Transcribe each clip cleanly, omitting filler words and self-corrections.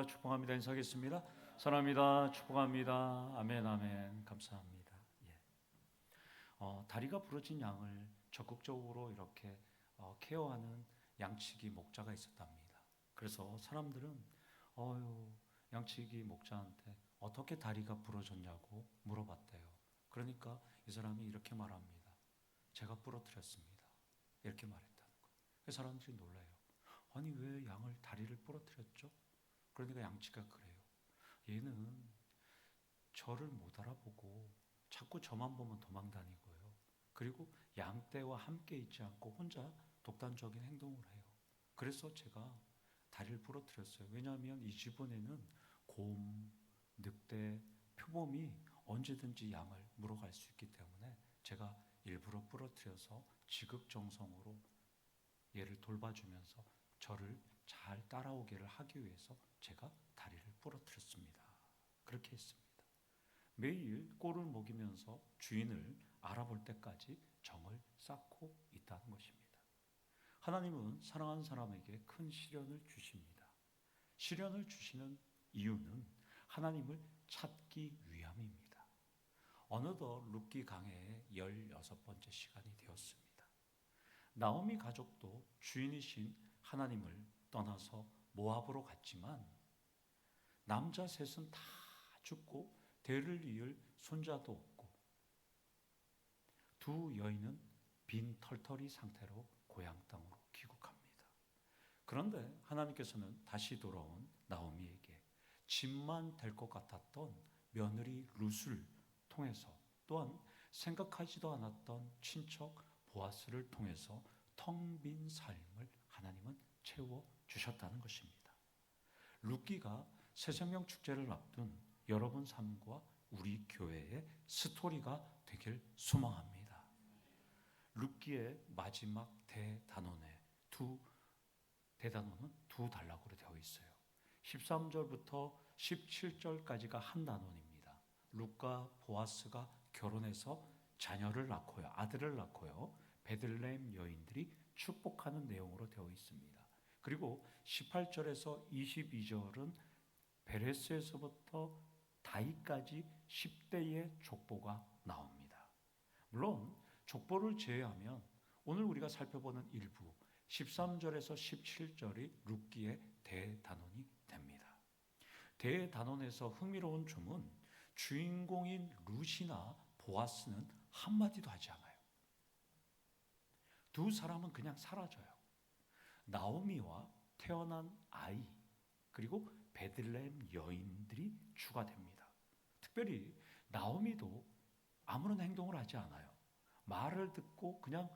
축복합니다. 인사하겠습니다. 사랑합니다. 축복합니다. 아멘, 아멘. 감사합니다. 다리가 부러진 양을 적극적으로 이렇게 케어하는 양치기 목자가 있었답니다. 그래서 사람들은 양치기 목자한테 어떻게 다리가 부러졌냐고 물어봤대요. 그러니까 이 사람이 이렇게 말합니다. 제가 부러뜨렸습니다. 이렇게 말했다는 거예요. 사람들이 놀라요. 아니 왜 양을 다리를 부러뜨렸죠? 그러니까 양치가 그래요. 얘는 저를 못 알아보고 자꾸 저만 보면 도망 다니고요. 그리고 양떼와 함께 있지 않고 혼자 독단적인 행동을 해요. 그래서 제가 다리를 부러뜨렸어요. 왜냐하면 이 주변에는 곰, 늑대, 표범이 언제든지 양을 물어갈 수 있기 때문에 제가 일부러 부러뜨려서 지극정성으로 얘를 돌봐주면서 저를 잘 따라오기를 하기 위해서 제가 다리를 부러뜨렸습니다. 그렇게 했습니다. 매일 꼴을 먹이면서 주인을 알아볼 때까지 정을 쌓고 있다는 것입니다. 하나님은 사랑하는 사람에게 큰 시련을 주십니다. 시련을 주시는 이유는 하나님을 찾기 위함입니다. 어느덧 룻기 강해의 16번째 시간이 되었습니다. 나오미 가족도 주인이신 하나님을 떠나서 모압으로 갔지만 남자 셋은 다 죽고 대를 이을 손자도 없고 두 여인은 빈 털터리 상태로 고향 땅으로 귀국합니다. 그런데 하나님께서는 다시 돌아온 나오미에게 집만 될 것 같았던 며느리 룻을 통해서 또한 생각하지도 않았던 친척 보아스를 통해서 텅 빈 삶을 하나님은 채워주셨다는 것입니다. 룻기가 새생명 축제를 앞둔 여러분 삶과 우리 교회의 스토리가 되길 소망합니다. 룻기의 마지막 대단원은 두 단락으로 되어 있어요. 13절부터 17절까지가 한 단원입니다. 룻과 보아스가 결혼해서 자녀를 낳고요, 아들을 낳고요, 베들레헴 여인들이 축복하는 내용으로 되어 있습니다. 그리고 18절에서 22절은 베레스에서부터 다윗까지 10대의 족보가 나옵니다. 물론 족보를 제외하면 오늘 우리가 살펴보는 일부 13절에서 17절이 룻기의 대단원이 됩니다. 대단원에서 흥미로운 점은 주인공인 룻이나 보아스는 한마디도 하지 않아요. 두 사람은 그냥 사라져요. 나오미와 태어난 아이 그리고 베들레헴 여인들이 추가됩니다. 특별히 나오미도 아무런 행동을 하지 않아요. 말을 듣고 그냥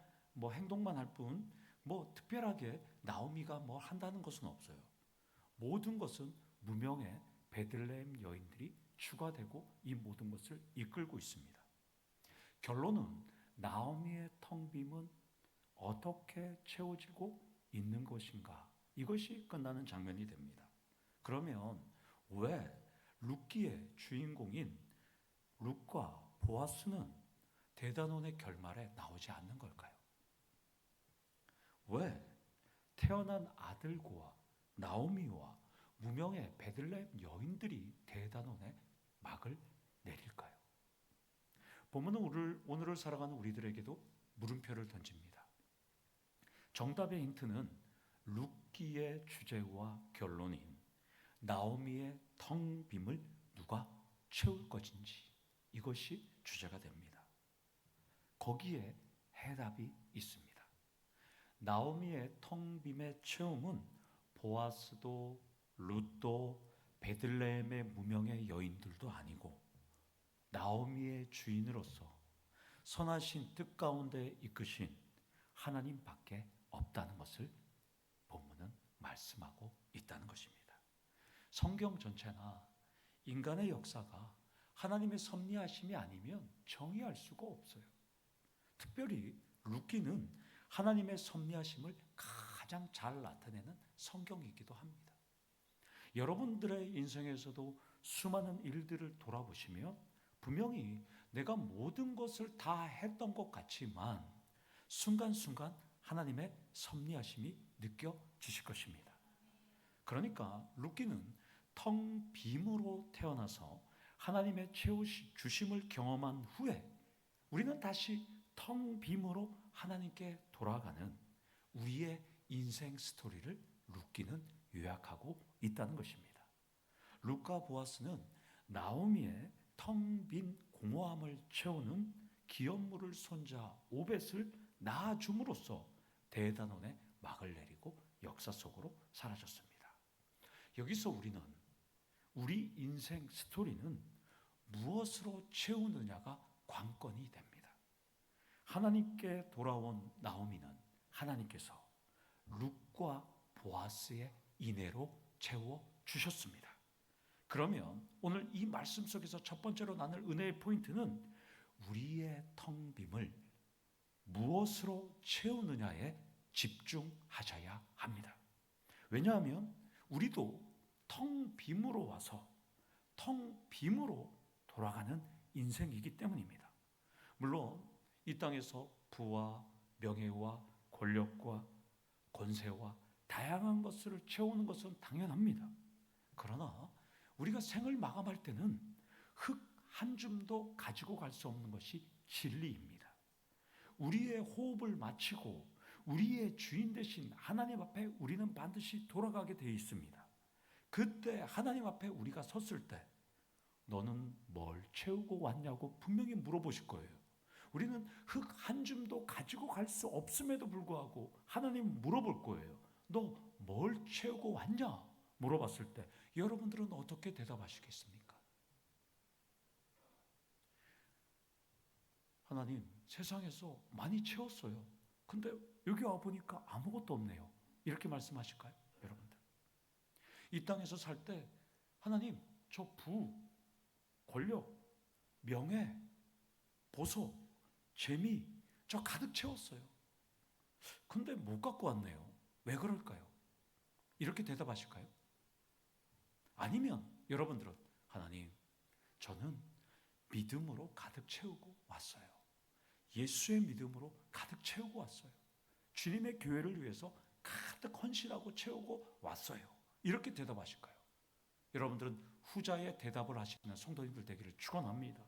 행동만 할 뿐 특별하게 나오미가 한다는 것은 없어요. 모든 것은 무명의 베들레헴 여인들이 추가되고 이 모든 것을 이끌고 있습니다. 결론은 나오미의 텅 빔은 어떻게 채워지고 있는 것인가? 이것이 끝나는 장면이 됩니다. 그러면 왜 룻기의 주인공인 룻과 보아스는 대단원의 결말에 나오지 않는 걸까요? 왜 태어난 아들과 나오미와 무명의 베들레헴 여인들이 대단원의 막을 내릴까요? 본문은 오늘을 살아가는 우리들에게도 물음표를 던집니다. 정답의 힌트는 룻기의 주제와 결론인 나오미의 텅 빔을 누가 채울 것인지 이것이 주제가 됩니다. 거기에 해답이 있습니다. 나오미의 텅 빔의 채움은 보아스도 룻도 베들레헴의 무명의 여인들도 아니고 나오미의 주인으로서 선하신 뜻 가운데 이끄신 하나님밖에 없다는 것을 본문은 말씀하고 있다는 것입니다. 성경 전체나 인간의 역사가 하나님의 섭리하심이 아니면 정의할 수가 없어요. 특별히 룻기는 하나님의 섭리하심을 가장 잘 나타내는 성경이기도 합니다. 여러분들의 인생에서도 수많은 일들을 돌아보시면 분명히 내가 모든 것을 다 했던 것 같지만 순간순간 하나님의 섭리하심이 느껴지실 것입니다. 그러니까 룻기는 텅 빔으로 태어나서 하나님의 주심을 경험한 후에 우리는 다시 텅 빔으로 하나님께 돌아가는 우리의 인생 스토리를 룻기는 요약하고 있다는 것입니다. 룻과 보아스는 나오미의 텅 빈 공허함을 채우는 기업물을 손자 오벳을 낳아줌으로써 대단원의 막을 내리고 역사 속으로 사라졌습니다. 여기서 우리는 우리 인생 스토리는 무엇으로 채우느냐가 관건이 됩니다. 하나님께 돌아온 나오미는 하나님께서 룻과 보아스의 인애로 채워주셨습니다. 그러면 오늘 이 말씀 속에서 첫 번째로 나눌 은혜의 포인트는 우리의 텅 빔을 무엇으로 채우느냐에 집중하셔야 합니다. 왜냐하면 우리도 텅 빔으로 와서 텅 빔으로 돌아가는 인생이기 때문입니다. 물론 이 땅에서 부와 명예와 권력과 권세와 다양한 것을 채우는 것은 당연합니다. 그러나 우리가 생을 마감할 때는 흙 한 줌도 가지고 갈 수 없는 것이 진리입니다. 우리의 호흡을 마치고 우리의 주인 되신 하나님 앞에 우리는 반드시 돌아가게 되어 있습니다. 그때 하나님 앞에 우리가 섰을 때 너는 뭘 채우고 왔냐고 분명히 물어보실 거예요. 우리는 흙 한 줌도 가지고 갈 수 없음에도 불구하고 하나님 물어볼 거예요. 너 뭘 채우고 왔냐? 물어봤을 때 여러분들은 어떻게 대답하시겠습니까? 하나님, 세상에서 많이 채웠어요. 근데 여기 와보니까 아무것도 없네요. 이렇게 말씀하실까요? 여러분들. 이 땅에서 살 때 하나님, 저 부, 권력, 명예, 보석, 재미 저 가득 채웠어요. 근데 못 갖고 왔네요. 왜 그럴까요? 이렇게 대답하실까요? 아니면 여러분들은 하나님, 저는 믿음으로 가득 채우고 왔어요. 예수의 믿음으로 가득 채우고 왔어요. 주님의 교회를 위해서 가득 헌신하고 채우고 왔어요. 이렇게 대답하실까요? 여러분들은 후자의 대답을 하시는 성도님들 되기를 축원합니다.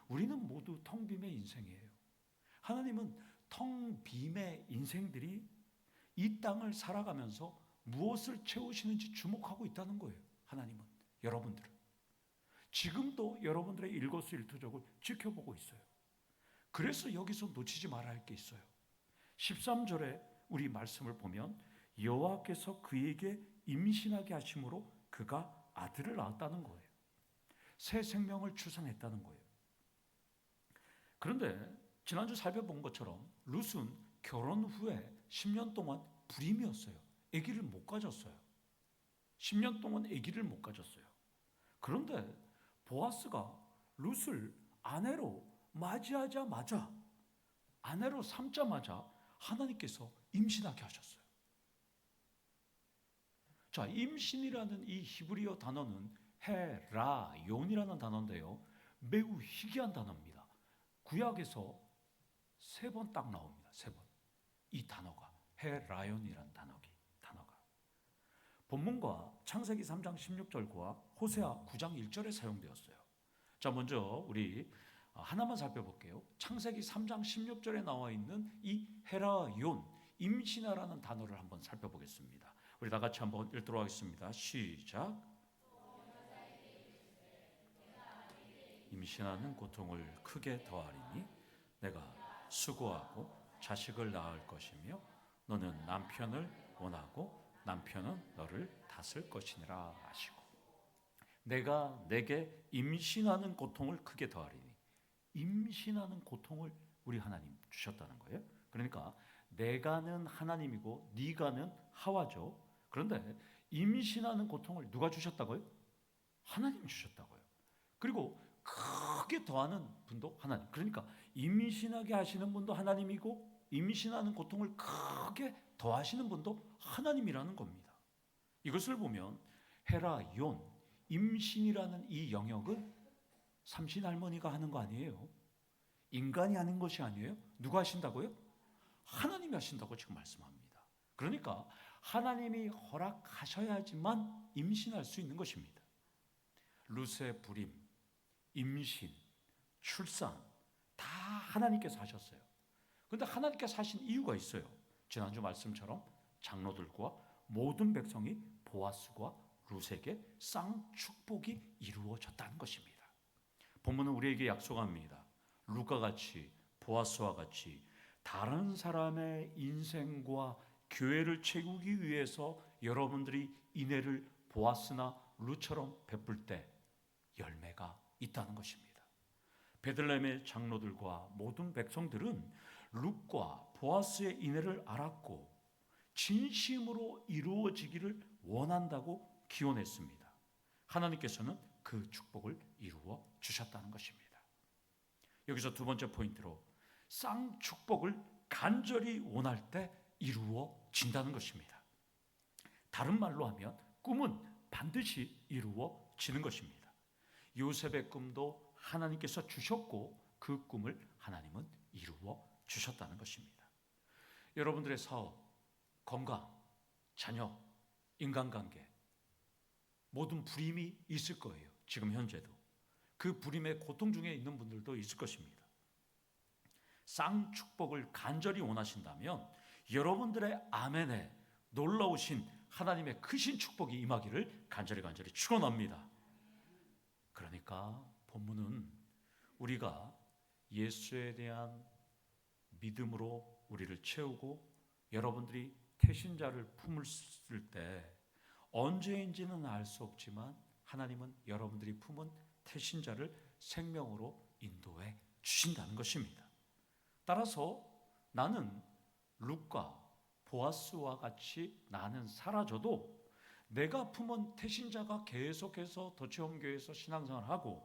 우리는 모두 텅 빔의 인생이에요. 하나님은 텅 빔의 인생들이 이 땅을 살아가면서 무엇을 채우시는지 주목하고 있다는 거예요. 하나님은, 여러분들은. 지금도 여러분들의 일거수일투족을 지켜보고 있어요. 그래서 여기서 놓치지 말아야 할 게 있어요. 13절에 우리 말씀을 보면 여호와께서 그에게 임신하게 하심으로 그가 아들을 낳았다는 거예요. 새 생명을 출산했다는 거예요. 그런데 지난주 살펴본 것처럼 룻은 결혼 후에 10년 동안 불임이었어요. 아기를 못 가졌어요. 10년 동안 아기를 못 가졌어요. 그런데 보아스가 룻을 아내로 맞이하자마자, 아내로 삼자마자 하나님께서 임신하게 하셨어요. 자, 임신이라는 이 히브리어 단어는 헤라욘이라는 단어인데요, 매우 희귀한 단어입니다. 구약에서 3번 딱 나옵니다. 3번. 이 단어가 헤라욘이라는 단어가 본문과 창세기 3장 16절과 호세아 9장 1절에 사용되었어요. 자, 먼저 우리 하나만 살펴볼게요. 창세기 3장 16절에 나와 있는 이 헤라욘, 임신하라는 단어를 한번 살펴보겠습니다. 우리 다 같이 한번 읽도록 하겠습니다. 시작. 임신하는 고통을 크게 더하리니 내가 수고하고 자식을 낳을 것이며 너는 남편을 원하고 남편은 너를 다스릴 것이니라 하시고, 내가 내게 임신하는 고통을 크게 더하리니, 임신하는 고통을 우리 하나님 주셨다는 거예요. 그러니까 내가는 하나님이고 네가는 하와죠. 그런데 임신하는 고통을 누가 주셨다고요? 하나님 주셨다고요. 그리고 크게 더하는 분도 하나님. 그러니까 임신하게 하시는 분도 하나님이고 임신하는 고통을 크게 더하시는 분도 하나님이라는 겁니다. 이것을 보면 헤라욘, 임신이라는 이 영역은 삼신 할머니가 하는 거 아니에요. 인간이 하는 것이 아니에요. 누가 하신다고요? 하나님이 하신다고 지금 말씀합니다. 그러니까 하나님이 허락하셔야지만 임신할 수 있는 것입니다. 룻의 불임, 임신, 출산 다 하나님께서 하셨어요. 그런데 하나님께서 하신 이유가 있어요. 지난주 말씀처럼 장로들과 모든 백성이 보아스와 룻에게 쌍축복이 이루어졌다는 것입니다. 본문은 우리에게 약속합니다. 룻과 같이, 보아스와 같이 다른 사람의 인생과 교회를 채우기 위해서 여러분들이 인애를 보아스나 룻처럼 베풀 때 열매가 있다는 것입니다. 베들레헴의 장로들과 모든 백성들은 룻과 보아스의 인애를 알았고 진심으로 이루어지기를 원한다고 기원했습니다. 하나님께서는 그 축복을 이루어 주셨다는 것입니다. 여기서 두 번째 포인트로 쌍축복을 간절히 원할 때 이루어진다는 것입니다. 다른 말로 하면 꿈은 반드시 이루어지는 것입니다. 요셉의 꿈도 하나님께서 주셨고 그 꿈을 하나님은 이루어 주셨다는 것입니다. 여러분들의 사업, 건강, 자녀, 인간관계 모든 불임이 있을 거예요. 지금 현재도. 그 불임의 고통 중에 있는 분들도 있을 것입니다. 쌍축복을 간절히 원하신다면 여러분들의 아멘에 놀라우신 하나님의 크신 축복이 임하기를 간절히 축원합니다. 그러니까 본문은 우리가 예수에 대한 믿음으로 우리를 채우고 여러분들이 태신자를 품을 때 언제인지는 알 수 없지만 하나님은 여러분들이 품은 태신자를 생명으로 인도해 주신다는 것입니다. 따라서 나는 룻과 보아스와 같이 나는 사라져도 내가 품은 태신자가 계속해서 더치홈교회에서 신앙생활을 하고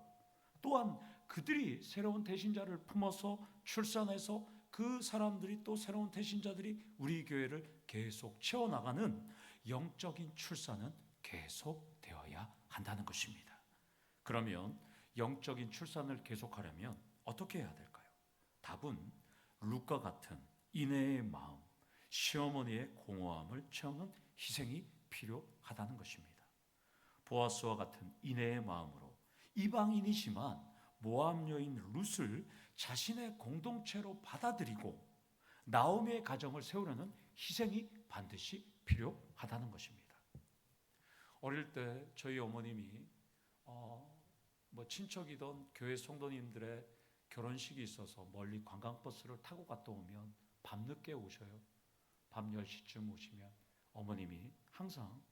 또한 그들이 새로운 태신자를 품어서 출산해서 그 사람들이 또 새로운 태신자들이 우리 교회를 계속 채워나가는 영적인 출산은 계속되어야 한다는 것입니다. 그러면 영적인 출산을 계속하려면 어떻게 해야 될까요? 답은 룻과 같은 인애의 마음, 시어머니의 공허함을 채우는 희생이 필요하다는 것입니다. 보아스와 같은 인애의 마음으로 이방인이지만 모압 여인 룻을 자신의 공동체로 받아들이고 나오미의 가정을 세우려는 희생이 반드시 필요하다는 것입니다. 어릴 때 저희 어머님이 친척이던 교회 성도님들의 결혼식이 있어서 멀리 관광버스를 타고 갔다 오면 밤늦게 오셔요. 밤 10시쯤 오시면 어머님이 항상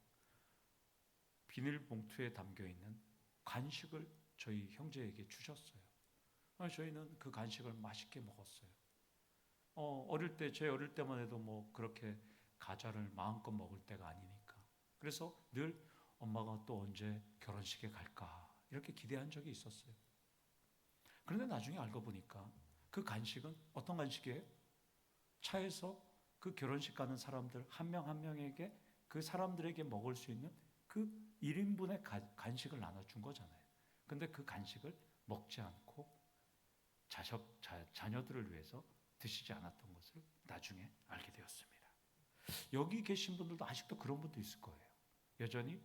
비닐봉투에 담겨있는 간식을 저희 형제에게 주셨어요. 저희는 그 간식을 맛있게 먹었어요. 제 어릴 때만 해도 그렇게 과자를 마음껏 먹을 때가 아니니까. 그래서 늘 엄마가 또 언제 결혼식에 갈까 이렇게 기대한 적이 있었어요. 그런데 나중에 알고 보니까 그 간식은 어떤 간식이에요? 차에서 그 결혼식 가는 사람들 한 명 한 명에게 그 사람들에게 먹을 수 있는 그 1인분의 간식을 나눠준 거잖아요. 근데 그 간식을 먹지 않고 자녀들을 위해서 드시지 않았던 것을 나중에 알게 되었습니다. 여기 계신 분들도 아직도 그런 분도 있을 거예요. 여전히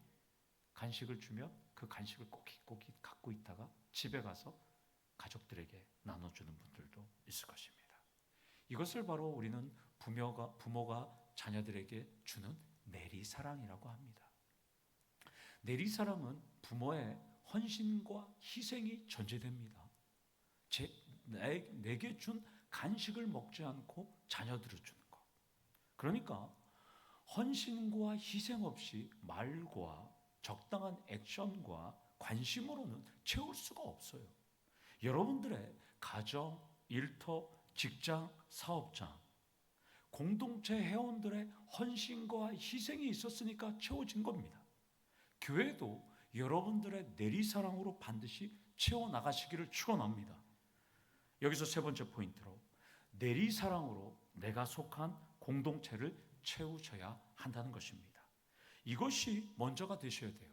간식을 주면 그 간식을 꼬깃꼬깃 갖고 있다가 집에 가서 가족들에게 나눠주는 분들도 있을 것입니다. 이것을 바로 우리는 부모가 자녀들에게 주는 내리사랑이라고 합니다. 내리사랑은 부모의 헌신과 희생이 전제됩니다. 내게 준 간식을 먹지 않고 자녀들을 주는 것. 그러니까 헌신과 희생 없이 말과 적당한 액션과 관심으로는 채울 수가 없어요. 여러분들의 가정, 일터, 직장, 사업장, 공동체 회원들의 헌신과 희생이 있었으니까 채워진 겁니다. 교회도 여러분들의 내리사랑으로 반드시 채워나가시기를 축원합니다. 여기서 세 번째 포인트로 내리사랑으로 내가 속한 공동체를 채우셔야 한다는 것입니다. 이것이 먼저가 되셔야 돼요.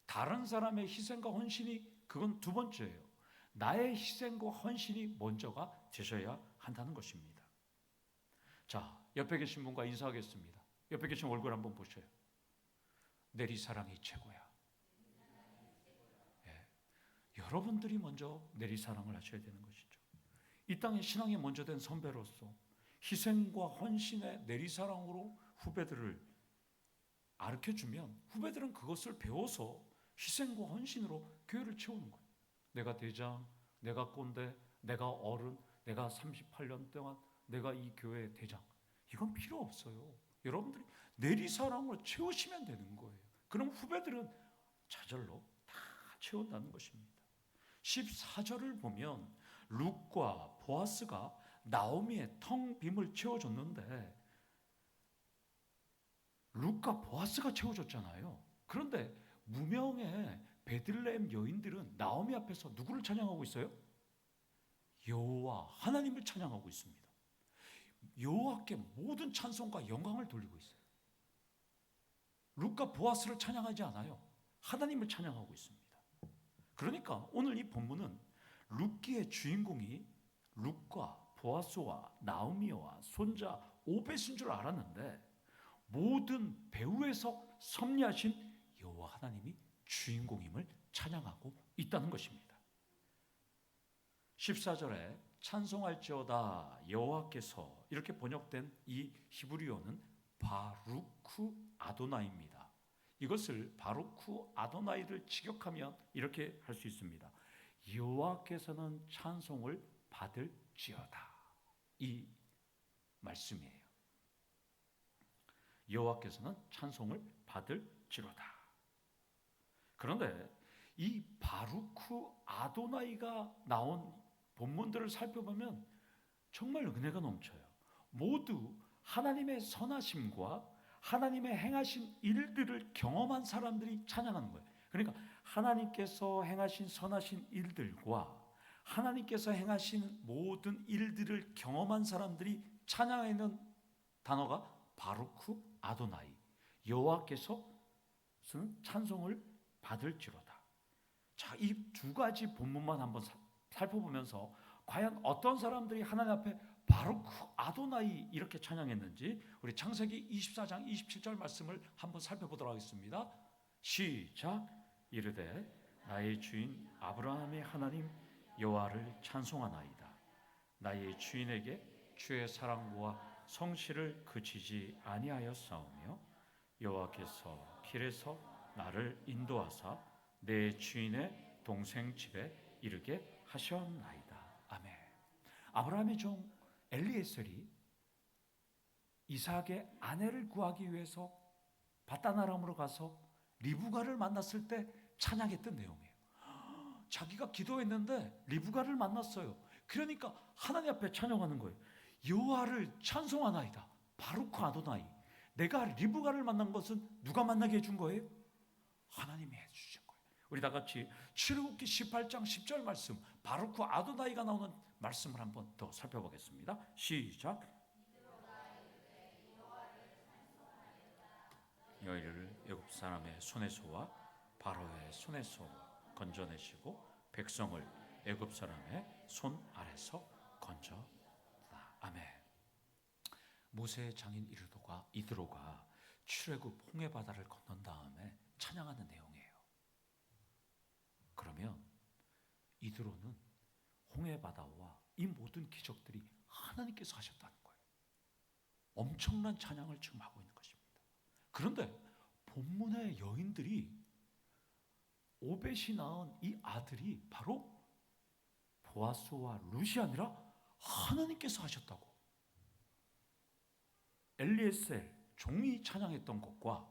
다른 사람의 희생과 헌신이 그건 두 번째예요. 나의 희생과 헌신이 먼저가 되셔야 한다는 것입니다. 자, 옆에 계신 분과 인사하겠습니다. 옆에 계신 얼굴 한번 보셔요. 내리사랑이 최고야. 예. 여러분들이 먼저 내리사랑을 하셔야 되는 것이죠. 이 땅에 신앙이 먼저 된 선배로서 희생과 헌신의 내리사랑으로 후배들을 가르쳐주면 후배들은 그것을 배워서 희생과 헌신으로 교회를 채우는 거예요. 내가 대장, 내가 꼰대, 내가 어른, 내가 38년 동안 내가 이 교회의 대장. 이건 필요 없어요. 여러분들이 내리사랑으로 채우시면 되는 거예요. 그럼 후배들은 저절로 다 채운다는 것입니다. 14절을 보면 룻과 보아스가 나오미의 텅 빔을 채워줬는데 룻과 보아스가 채워줬잖아요. 그런데 무명의 베들레헴 여인들은 나오미 앞에서 누구를 찬양하고 있어요? 여호와 하나님을 찬양하고 있습니다. 여호와께 모든 찬송과 영광을 돌리고 있어요. 룻과 보아스를 찬양하지 않아요. 하나님을 찬양하고 있습니다. 그러니까 오늘 이 본문은 룻기의 주인공이 룻과 보아스와 나오미와 손자 오벳인 줄 알았는데 모든 배후에서 섭리하신 여호와 하나님이 주인공임을 찬양하고 있다는 것입니다. 14절에 찬송할지어다 여호와께서 이렇게 번역된 이 히브리어는 바루크 아도나이입니다. 이것을 바루크 아도나이를 직역하면 이렇게 할 수 있습니다. 여호와께서는 찬송을 받을지어다. 이 말씀이에요. 여호와께서는 찬송을 받을지로다. 그런데 이 바루크 아도나이가 나온 본문들을 살펴보면 정말 은혜가 넘쳐요. 모두 하나님의 선하심과 하나님의 행하신 일들을 경험한 사람들이 찬양하는 거예요. 그러니까 하나님께서 행하신 선하신 일들과 하나님께서 행하신 모든 일들을 경험한 사람들이 찬양하는 단어가 바루크 아도나이, 여호와께서는 찬송을 받을지로다. 자, 이 두 가지 본문만 한번 살펴보면서 과연 어떤 사람들이 하나님 앞에 바루크 아도나이 이렇게 찬양했는지 우리 창세기 24장 27절 말씀을 한번 살펴보도록 하겠습니다. 시작. 이르되 나의 주인 아브라함의 하나님 여호와를 찬송하나이다. 나의 주인에게 주의 사랑과 성실을 그치지 아니하였사오며 여호와께서 길에서 나를 인도하사 내 주인의 동생 집에 이르게 하셨나이다. 아멘. 아브라함의 종 엘리에셀이 이삭의 아내를 구하기 위해서 바다나람으로 가서 리브가를 만났을 때 찬양했던 내용이에요. 자기가 기도했는데 리브가를 만났어요. 그러니까 하나님 앞에 찬양하는 거예요. 여호와를 찬송하나이다. 바루크 아도나이. 내가 리브가를 만난 것은 누가 만나게 해준 거예요? 하나님이 해주신 거예요. 우리 다 같이 출애굽기 18장 10절 말씀 바루크 아도나이가 나오는 말씀을 한번 더 살펴보겠습니다. 시작. 너희를 애굽 사람의 손에서와 바로의 손에서 건져내시고 백성을 애굽 사람의 손 아래서 건져다. 아멘. 모세의 장인 이드로가 출애굽 홍해 바다를 건넌 다음에 찬양하는 내용이에요. 그러면 이드로는 홍해 바다와 이 모든 기적들이 하나님께서 하셨다는 거예요. 엄청난 찬양을 지금 하고 있는 것입니다. 그런데 본문의 여인들이 오벳이 낳은 이 아들이 바로 보아스와 룻이 아니라 하나님께서 하셨다고. 엘리에셀 종이 찬양했던 것과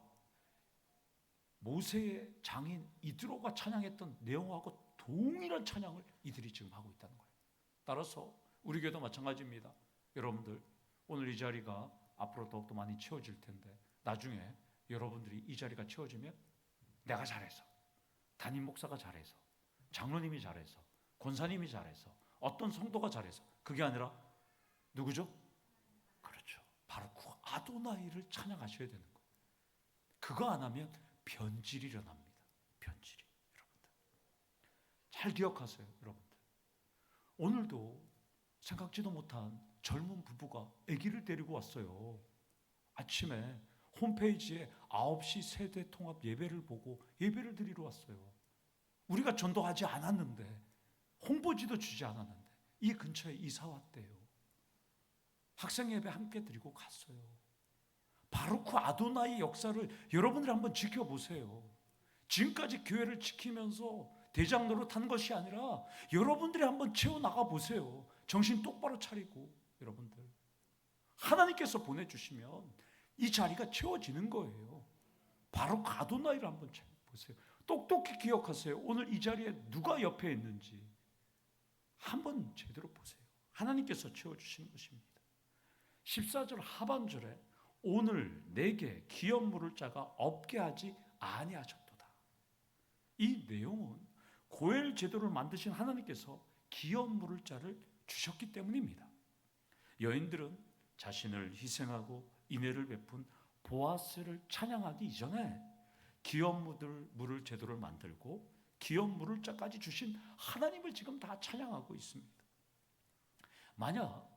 모세의 장인 이드로가 찬양했던 내용하고 동일한 찬양을 이들이 지금 하고 있다는 거예요. 따라서 우리 교회도 마찬가지입니다. 여러분들 오늘 이 자리가 앞으로 더욱더 많이 채워질 텐데 나중에 여러분들이 이 자리가 채워지면 내가 잘해서, 담임 목사가 잘해서, 장로님이 잘해서, 권사님이 잘해서, 어떤 성도가 잘해서, 그게 아니라 누구죠? 그렇죠. 바로 그 아도나이를 찬양하셔야 되는 거예요. 그거 안 하면 변질이 일어납니다. 변질이. 여러분들 잘 기억하세요. 여러분들 오늘도 생각지도 못한 젊은 부부가 아기를 데리고 왔어요. 아침에 홈페이지에 9시 세대 통합 예배를 보고 예배를 드리러 왔어요. 우리가 전도하지 않았는데, 홍보지도 주지 않았는데 이 근처에 이사 왔대요. 학생 예배 함께 드리고 갔어요. 바루크 아도나이 역사를 여러분들이 한번 지켜보세요. 지금까지 교회를 지키면서 대장 노릇한 것이 아니라 여러분들이 한번 채워나가 보세요. 정신 똑바로 차리고. 여러분들, 하나님께서 보내주시면 이 자리가 채워지는 거예요. 바로 아도나이를 한번 보세요. 똑똑히 기억하세요. 오늘 이 자리에 누가 옆에 있는지 한번 제대로 보세요. 하나님께서 채워주시는 것입니다. 14절 하반절에 오늘 내게 기업 물을 자가 없게 하지 아니하셨도다. 이 내용은 고엘 제도를 만드신 하나님께서 기업 물을 자를 주셨기 때문입니다. 여인들은 자신을 희생하고 인애를 베푼 보아스를 찬양하기 이전에 기업 물을 제도를 만들고 기업 물을 자까지 주신 하나님을 지금 다 찬양하고 있습니다. 만약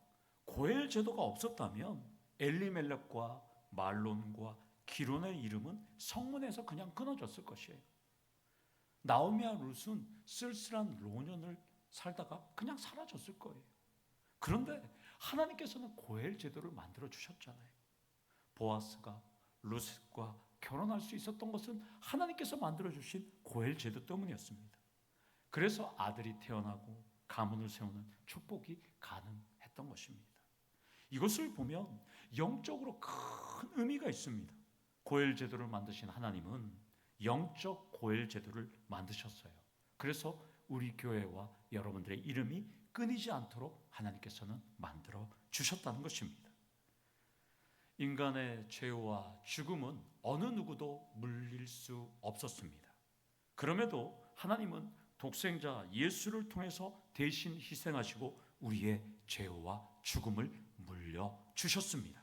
고엘 제도가 없었다면 엘리멜렉과 말론과 기론의 이름은 성문에서 그냥 끊어졌을 것이에요. 나오미와 룻은 쓸쓸한 노년을 살다가 그냥 사라졌을 거예요. 그런데 하나님께서는 고엘 제도를 만들어 주셨잖아요. 보아스가 룻과 결혼할 수 있었던 것은 하나님께서 만들어 주신 고엘 제도 때문이었습니다. 그래서 아들이 태어나고 가문을 세우는 축복이 가능했던 것입니다. 이것을 보면 영적으로 큰 의미가 있습니다. 고엘 제도를 만드신 하나님은 영적 고엘 제도를 만드셨어요. 그래서 우리 교회와 여러분들의 이름이 끊이지 않도록 하나님께서는 만들어 주셨다는 것입니다. 인간의 죄와 죽음은 어느 누구도 물릴 수 없었습니다. 그럼에도 하나님은 독생자 예수를 통해서 대신 희생하시고 우리의 죄와 죽음을 물려주셨습니다.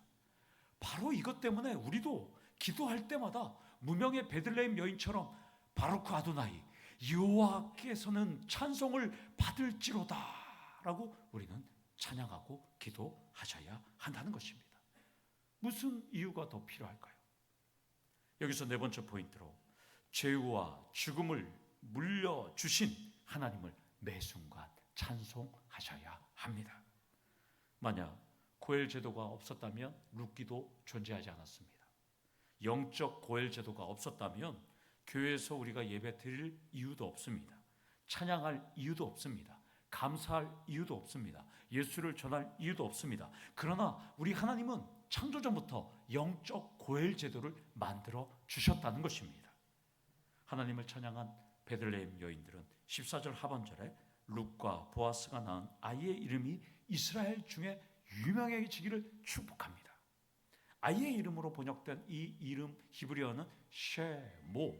바로 이것 때문에 우리도 기도할 때마다 무명의 베들레헴 여인처럼 바루크 아도나이 여호와께서는 찬송을 받을지로다 라고 우리는 찬양하고 기도하셔야 한다는 것입니다. 무슨 이유가 더 필요할까요? 여기서 네 번째 포인트로 죄와 죽음을 물려주신 하나님을 매 순간 찬송하셔야 합니다. 만약 고엘 제도가 없었다면 룻기도 존재하지 않았습니다. 영적 고엘 제도가 없었다면 교회에서 우리가 예배 드릴 이유도 없습니다. 찬양할 이유도 없습니다. 감사할 이유도 없습니다. 예수를 전할 이유도 없습니다. 그러나 우리 하나님은 창조전부터 영적 고엘 제도를 만들어 주셨다는 것입니다. 하나님을 찬양한 베들레헴 여인들은 14절 하반절에 룻과 보아스가 낳은 아이의 이름이 이스라엘 중에 유명해지기를 축복합니다. 아이의 이름으로 번역된 이 이름 히브리어는 쉐모,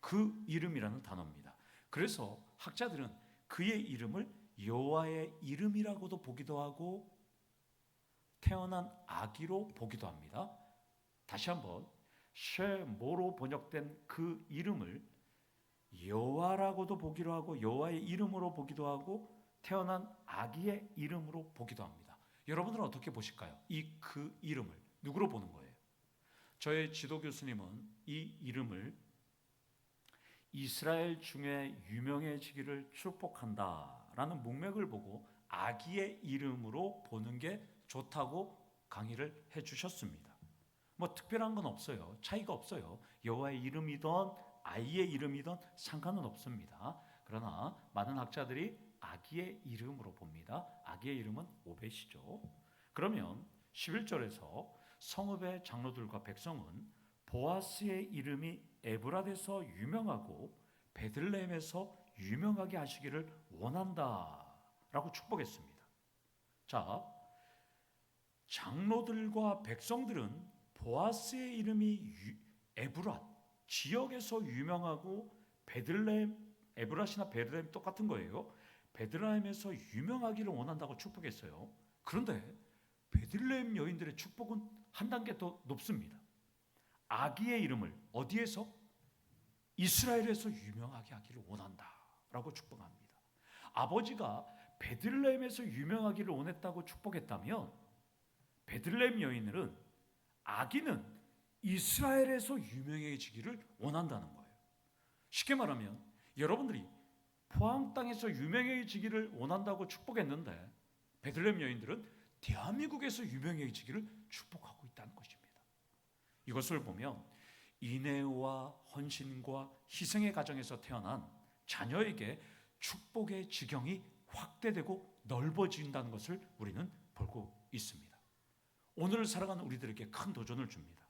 그 이름이라는 단어입니다. 그래서 학자들은 그의 이름을 여호와의 이름이라고도 보기도 하고 태어난 아기로 보기도 합니다. 다시 한번 쉐모로 번역된 그 이름을 여호와라고도 보기도 하고 여호와의 이름으로 보기도 하고 태어난 아기의 이름으로 보기도 합니다. 여러분들은 어떻게 보실까요? 그 이름을 누구로 보는 거예요? 저의 지도 교수님은 이 이름을 이스라엘 중에 유명해지기를 축복한다라는 문맥을 보고 아기의 이름으로 보는 게 좋다고 강의를 해주셨습니다. 뭐 특별한 건 없어요. 차이가 없어요. 여호와의 이름이든 아이의 이름이든 상관은 없습니다. 그러나 많은 학자들이 아기의 이름으로 봅니다. 아기의 이름은 오벳이죠. 그러면 11절에서 성읍의 장로들과 백성은 보아스의 이름이 에브랏에서 유명하고 베들레헴에서 유명하게 하시기를 원한다라고 축복했습니다. 자, 장로들과 백성들은 보아스의 이름이 에브랏 지역에서 유명하고 베들레헴, 에브랏이나 베들레헴 똑같은 거예요. 베들레헴에서 유명하기를 원한다고 축복했어요. 그런데 베들레헴 여인들의 축복은 한 단계 더 높습니다. 아기의 이름을 어디에서? 이스라엘에서 유명하게 하기를 원한다라고 축복합니다. 아버지가 베들레헴에서 유명하기를 원했다고 축복했다면 베들레헴 여인들은 아기는 이스라엘에서 유명해지기를 원한다는 거예요. 쉽게 말하면 여러분들이 포항 땅에서 유명해지기를 원한다고 축복했는데 베들레헴 여인들은 대한민국에서 유명해지기를 축복하고 있다는 것입니다. 이것을 보면 인애와 헌신과 희생의 가정에서 태어난 자녀에게 축복의 지경이 확대되고 넓어진다는 것을 우리는 보고 있습니다. 오늘을 살아가는 우리들에게 큰 도전을 줍니다.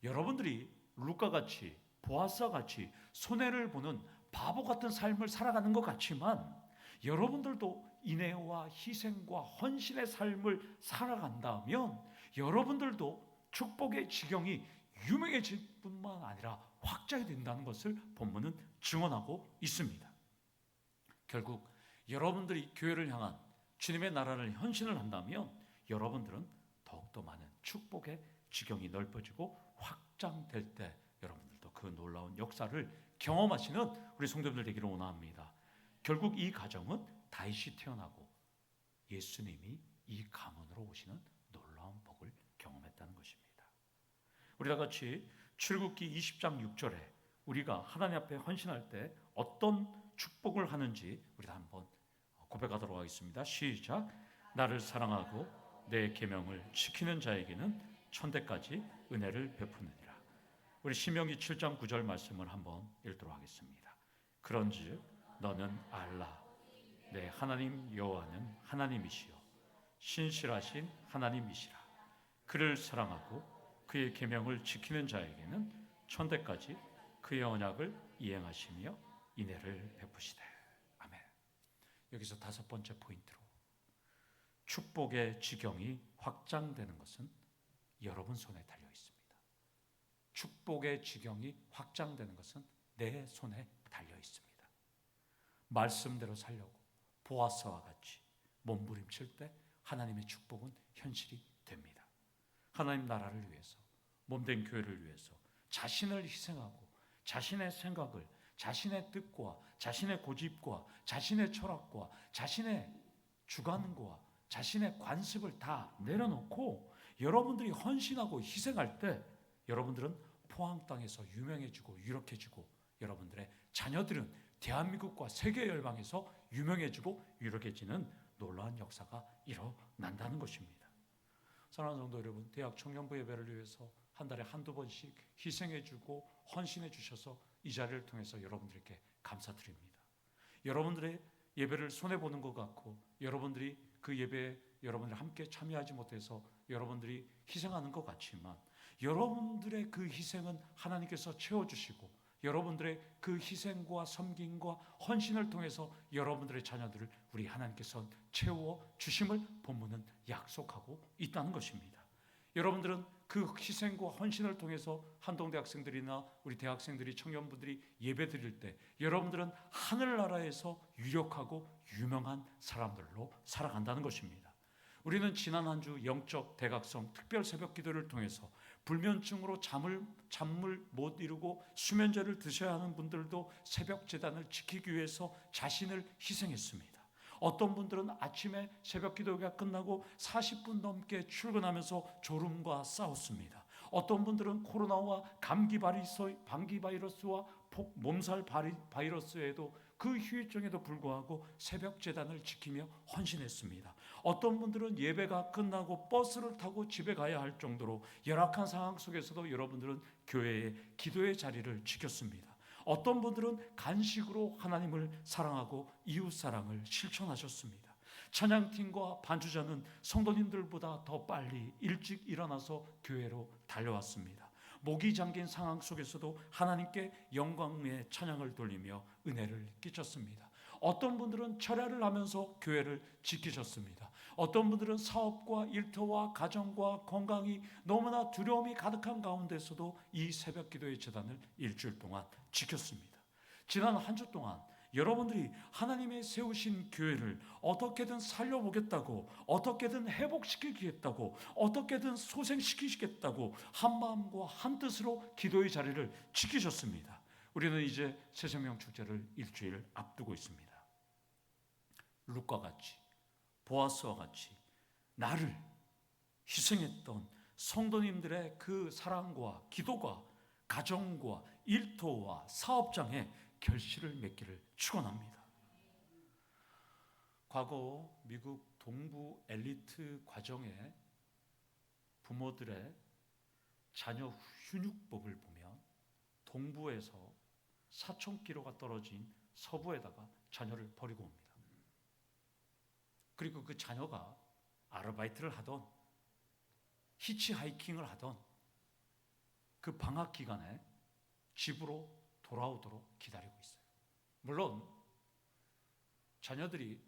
여러분들이 루카같이 보아스같이 손해를 보는 바보 같은 삶을 살아가는 것 같지만 여러분들도 인애와 희생과 헌신의 삶을 살아간다면 여러분들도 축복의 지경이 유명해질 뿐만 아니라 확장된다는 것을 본문은 증언하고 있습니다. 결국 여러분들이 교회를 향한 주님의 나라를 헌신을 한다면 여러분들은 더욱더 많은 축복의 지경이 넓어지고 확장될 때 여러분들도 그 놀라운 역사를 경험하시는 우리 성도님들 되기를 원합니다. 결국 이 가정은 다윗이 태어나고 예수님이 이 가문으로 오시는 놀라운 복을 경험했다는 것입니다. 우리 다 같이 출애굽기 20장 6절에 우리가 하나님 앞에 헌신할 때 어떤 축복을 하는지 우리 다 한번 고백하도록 하겠습니다. 시작. 나를 사랑하고 내 계명을 지키는 자에게는 천대까지 은혜를 베푸느니라. 우리 신명기 7장 9절 말씀을 한번 읽도록 하겠습니다. 그런즉 너는 알라 내 하나님 여호와는 하나님이시요 신실하신 하나님이시라. 그를 사랑하고 그의 계명을 지키는 자에게는 천대까지 그의 언약을 이행하시며 인애를 베푸시되. 아멘. 여기서 다섯 번째 포인트로 축복의 지경이 확장되는 것은 여러분 손에 달려 있습니다. 축복의 지경이 확장되는 것은 내 손에 달려 있습니다. 말씀대로 살려고 보아스와 같이 몸부림칠 때 하나님의 축복은 현실이 됩니다. 하나님 나라를 위해서 몸된 교회를 위해서 자신을 희생하고 자신의 생각을 자신의 뜻과 자신의 고집과 자신의 철학과 자신의 주관과 자신의 관습을 다 내려놓고 여러분들이 헌신하고 희생할 때 여러분들은 포항 땅에서 유명해지고 유력해지고 여러분들의 자녀들은 대한민국과 세계 열방에서 유명해지고 유력해지는 놀라운 역사가 일어난다는 것입니다. 사랑하는 성도 여러분, 대학 청년부 예배를 위해서 한 달에 한두 번씩 희생해주고 헌신해 주셔서 이 자리를 통해서 여러분들께 감사드립니다. 여러분들의 예배를 손해보는 것 같고 여러분들이 그 예배에 여러분들이 함께 참여하지 못해서 여러분들이 희생하는 것 같지만 여러분들의 그 희생은 하나님께서 채워주시고 여러분들의 그 희생과 섬김과 헌신을 통해서 여러분들의 자녀들을 우리 하나님께서 채워주심을 본문은 약속하고 있다는 것입니다. 여러분들은 그 희생과 헌신을 통해서 한동대학생들이나 우리 대학생들이 청년부들이 예배 드릴 때 여러분들은 하늘나라에서 유력하고 유명한 사람들로 살아간다는 것입니다. 우리는 지난 한 주 영적 대각성 특별 새벽 기도를 통해서 불면증으로 잠을 못 이루고 수면제를 드셔야 하는 분들도 새벽 제단을 지키기 위해서 자신을 희생했습니다. 어떤 분들은 아침에 새벽 기도가 끝나고 40분 넘게 출근하면서 졸음과 싸웠습니다. 어떤 분들은 코로나와 감기 바이러스와 몸살 바이러스에도 그 휴유증에도 불구하고 새벽 제단을 지키며 헌신했습니다. 어떤 분들은 예배가 끝나고 버스를 타고 집에 가야 할 정도로 열악한 상황 속에서도 여러분들은 교회의 기도의 자리를 지켰습니다. 어떤 분들은 간식으로 하나님을 사랑하고 이웃 사랑을 실천하셨습니다. 찬양팀과 반주자는 성도님들보다 더 빨리 일찍 일어나서 교회로 달려왔습니다. 목이 잠긴 상황 속에서도 하나님께 영광의 찬양을 돌리며 은혜를 끼쳤습니다. 어떤 분들은 철야를 하면서 교회를 지키셨습니다. 어떤 분들은 사업과 일터와 가정과 건강이 너무나 두려움이 가득한 가운데서도 이 새벽 기도의 제단을 일주일 동안 지켰습니다. 지난 한 주 동안 여러분들이 하나님의 세우신 교회를 어떻게든 살려보겠다고, 어떻게든 회복시키겠다고, 어떻게든 소생시키겠다고 한 마음과 한 뜻으로 기도의 자리를 지키셨습니다. 우리는 이제 새생명 축제를 일주일 앞두고 있습니다. 룻과 같이, 보아스와 같이 나를 희생했던 성도님들의 그 사랑과 기도가 가정과 일터와 사업장에 결실을 맺기를 축원합니다. 과거 미국 동부 엘리트 과정의 부모들의 자녀 훈육법을 보면 동부에서 4,000km가 떨어진 서부에다가 자녀를 버리고 옵니다. 그리고 그 자녀가 아르바이트를 하던 히치하이킹을 하던 그 방학 기간에 집으로 돌아오도록 기다리고 있어요. 물론 자녀들이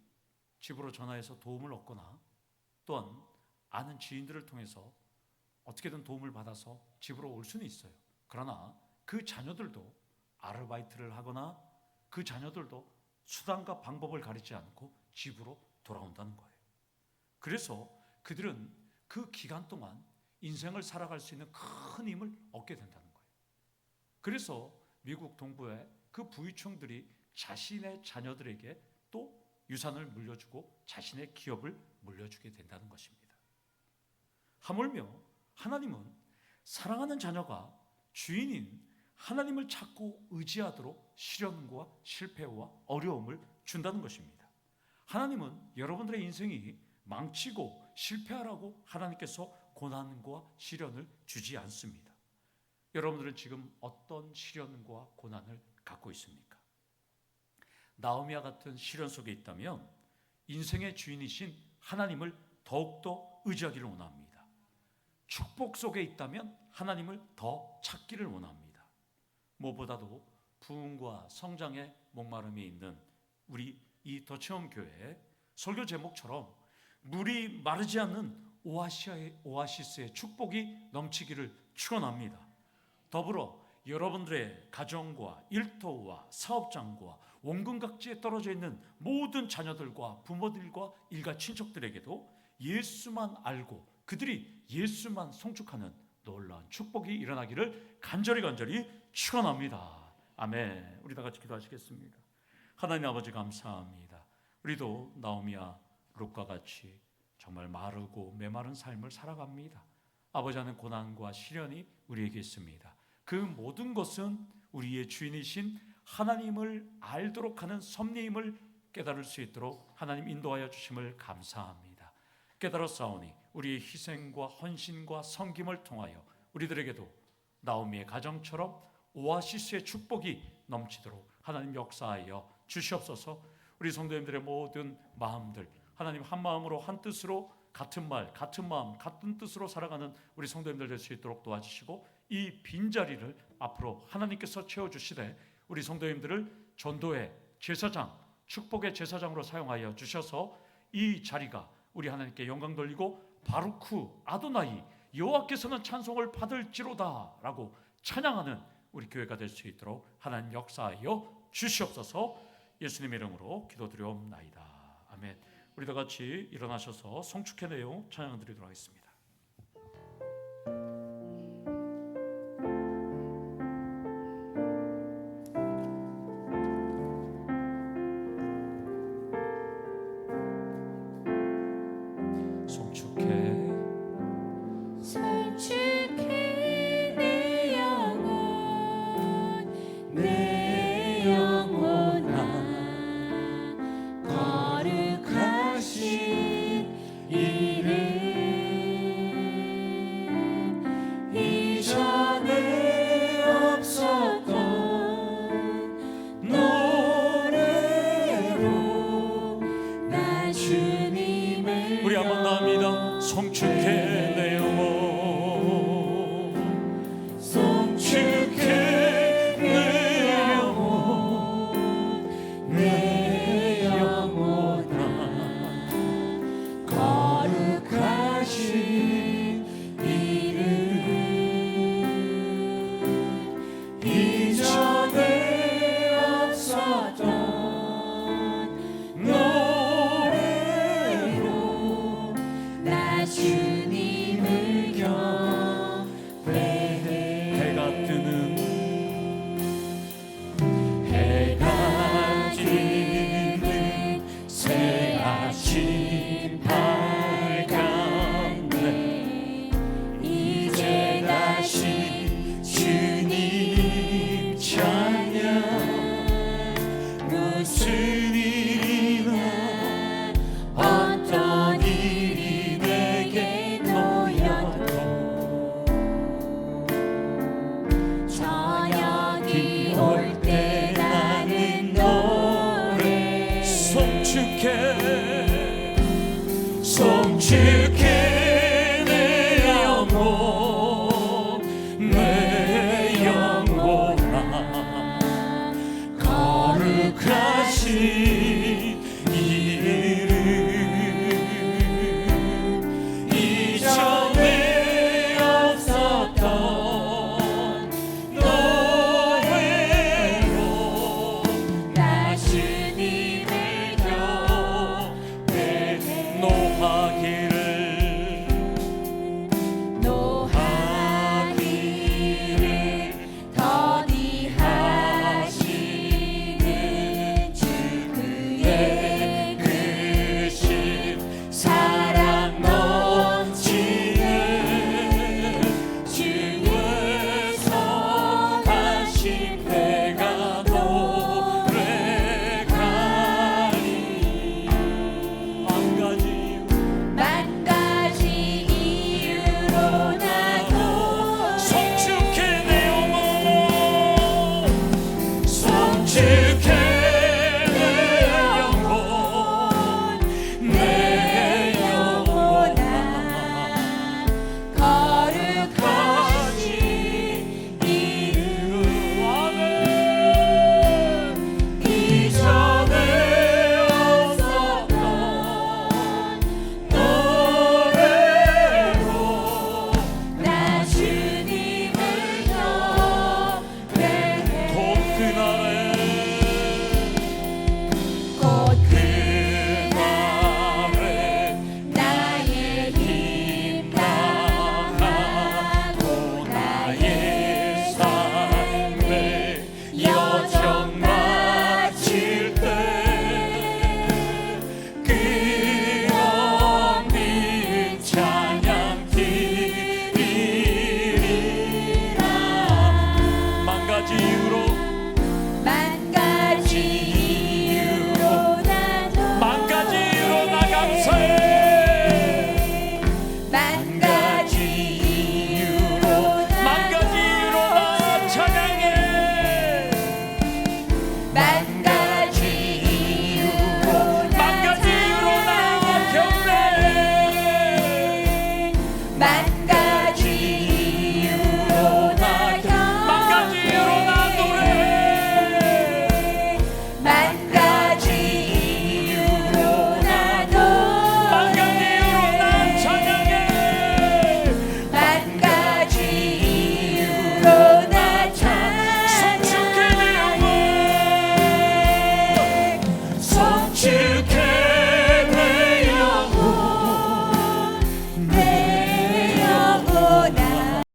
집으로 전화해서 도움을 얻거나 또한 아는 지인들을 통해서 어떻게든 도움을 받아서 집으로 올 수는 있어요. 그러나 그 자녀들도 아르바이트를 하거나 그 자녀들도 수단과 방법을 가리지 않고 집으로 돌아온다는 거예요. 그래서 그들은 그 기간 동안 인생을 살아갈 수 있는 큰 힘을 얻게 된다는 거예요. 그래서 미국 동부의 그 부유층들이 자신의 자녀들에게 또 유산을 물려주고 자신의 기업을 물려주게 된다는 것입니다. 하물며 하나님은 사랑하는 자녀가 주인인 하나님을 찾고 의지하도록 시련과 실패와 어려움을 준다는 것입니다. 하나님은 여러분들의 인생이 망치고 실패하라고 하나님께서 고난과 시련을 주지 않습니다. 여러분들은 지금 어떤 시련과 고난을 갖고 있습니까? 나오미와 같은 시련 속에 있다면 인생의 주인이신 하나님을 더욱더 의지하기를 원합니다. 축복 속에 있다면 하나님을 더 찾기를 원합니다. 무엇보다도 부흥과 성장의 목마름이 있는 우리 이 더체험 교회 설교 제목처럼 물이 마르지 않는 오아시스의 축복이 넘치기를 축원합니다. 더불어 여러분들의 가정과 일터와 사업장과 원근 각지에 떨어져 있는 모든 자녀들과 부모들과 일가 친척들에게도 예수만 알고 그들이 예수만 송축하는 놀라운 축복이 일어나기를 간절히 축원합니다. 아멘. 우리 다 같이 기도하시겠습니다. 하나님 아버지 감사합니다. 우리도 나오미와 룻과 같이 정말 마르고 메마른 삶을 살아갑니다. 아버지 하는 고난과 시련이 우리에게 있습니다. 그 모든 것은 우리의 주인이신 하나님을 알도록 하는 섭리임을 깨달을 수 있도록 하나님 인도하여 주심을 감사합니다. 깨달았사오니 우리의 희생과 헌신과 섬김을 통하여 우리들에게도 나오미의 가정처럼 오아시스의 축복이 넘치도록 하나님 역사하여 주시옵소서. 우리 성도님들의 모든 마음들 하나님 한 마음으로 한 뜻으로 같은 말 같은 마음 같은 뜻으로 살아가는 우리 성도님들 될 수 있도록 도와주시고 이 빈자리를 앞으로 하나님께서 채워주시되 우리 성도님들을 전도의 제사장 축복의 제사장으로 사용하여 주셔서 이 자리가 우리 하나님께 영광 돌리고 바루크 아도나이 여호와께서는 찬송을 받을지로다 라고 찬양하는 우리 교회가 될 수 있도록 하나님 역사하여 주시옵소서. 예수님의 이름으로 기도드리옵나이다. 아멘. 우리 다 같이 일어나셔서 송축의 내용 찬양 드리도록 하겠습니다. 무슨 일이나 어떤 일이 내게 놓여도 저녁이 올 때 나는 노래 송축해 내 영혼 내 영혼아 거룩하신